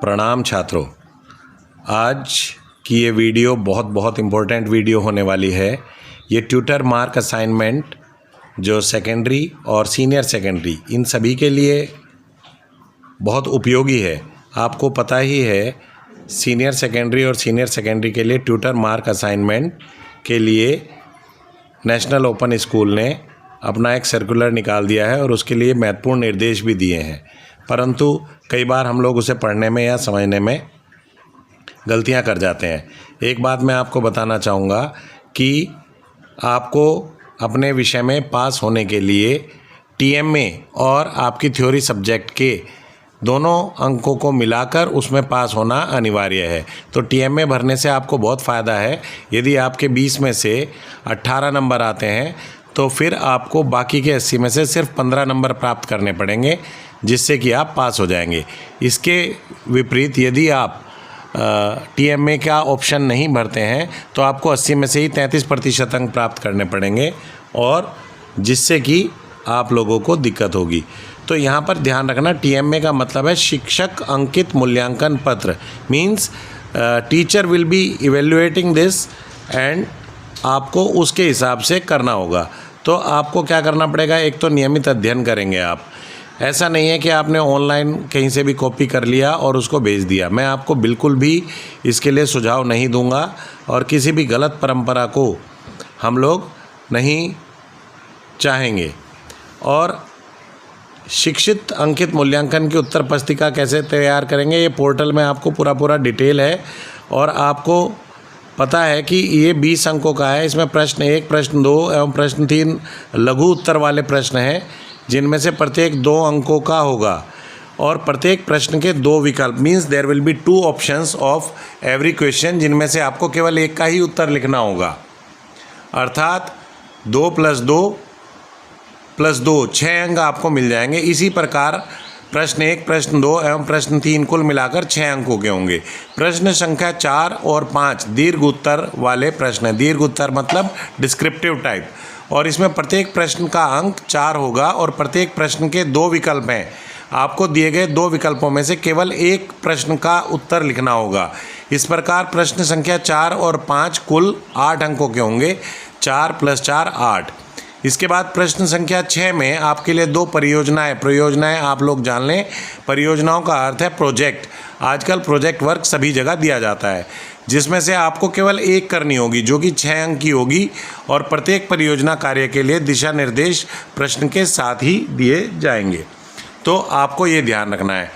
प्रणाम छात्रों। आज की ये वीडियो बहुत इम्पोर्टेंट वीडियो होने वाली है। ये ट्यूटर मार्क असाइनमेंट जो सेकेंडरी और सीनियर सेकेंडरी इन सभी के लिए बहुत उपयोगी है। आपको पता ही है, सीनियर सेकेंडरी और सीनियर सेकेंडरी के लिए ट्यूटर मार्क असाइनमेंट के लिए नेशनल ओपन स्कूल ने अपना एक सर्कुलर निकाल दिया है और उसके लिए महत्वपूर्ण निर्देश भी दिए हैं, परंतु कई बार हम लोग उसे पढ़ने में या समझने में गलतियां कर जाते हैं। एक बात मैं आपको बताना चाहूँगा कि आपको अपने विषय में पास होने के लिए टीएमए और आपकी थ्योरी सब्जेक्ट के दोनों अंकों को मिलाकर उसमें पास होना अनिवार्य है। तो टीएमए भरने से आपको बहुत फ़ायदा है। यदि आपके 20 में से 18 नंबर आते हैं तो फिर आपको बाकी के 80 में से सिर्फ 15 नंबर प्राप्त करने पड़ेंगे, जिससे कि आप पास हो जाएंगे। इसके विपरीत यदि आप टीएमए का ऑप्शन नहीं भरते हैं तो आपको 80 में से ही 33% अंक प्राप्त करने पड़ेंगे, और जिससे कि आप लोगों को दिक्कत होगी। तो यहाँ पर ध्यान रखना, टीएमए का मतलब है शिक्षक अंकित मूल्यांकन पत्र। Means teacher will be evaluating this and आपको उसके हिसाब से करना होगा। तो आपको क्या करना पड़ेगा, एक तो नियमित अध्ययन करेंगे आप। ऐसा नहीं है कि आपने ऑनलाइन कहीं से भी कॉपी कर लिया और उसको भेज दिया। मैं आपको बिल्कुल भी इसके लिए सुझाव नहीं दूंगा, और किसी भी गलत परंपरा को हम लोग नहीं चाहेंगे। और शिक्षित अंकित मूल्यांकन की उत्तर पुस्तिका कैसे तैयार करेंगे, ये पोर्टल में आपको पूरा डिटेल है। और आपको पता है कि ये 20 अंकों का है। इसमें प्रश्न 1, प्रश्न 2 एवं प्रश्न 3 लघु उत्तर वाले प्रश्न हैं, जिनमें से प्रत्येक 2 अंकों का होगा, और प्रत्येक प्रश्न के 2 विकल्प। Means there will be 2 options of every question, जिनमें से आपको केवल एक का ही उत्तर लिखना होगा। अर्थात 2 + 2 + 2 6 अंक आपको मिल जाएंगे। इसी प्रकार प्रश्न 1, प्रश्न 2 एवं प्रश्न 3 कुल मिलाकर 6 अंकों के होंगे। प्रश्न संख्या 4 और 5 दीर्घ उत्तर वाले प्रश्न हैं। दीर्घ उत्तर मतलब डिस्क्रिप्टिव टाइप, और इसमें प्रत्येक प्रश्न का अंक 4 होगा, और प्रत्येक प्रश्न के 2 विकल्प हैं। आपको दिए गए 2 विकल्पों में से केवल एक प्रश्न का उत्तर लिखना होगा। इस प्रकार प्रश्न संख्या 4 और 5 कुल 8 अंकों के होंगे। 4 + 4 8। इसके बाद प्रश्न संख्या 6 में आपके लिए 2 परियोजनाएं आप लोग जान लें। परियोजनाओं का अर्थ है प्रोजेक्ट। आजकल प्रोजेक्ट वर्क सभी जगह दिया जाता है, जिसमें से आपको केवल एक करनी होगी, जो कि 6 अंक की होगी, और प्रत्येक परियोजना कार्य के लिए दिशा निर्देश प्रश्न के साथ ही दिए जाएंगे। तो आपको ये ध्यान रखना है।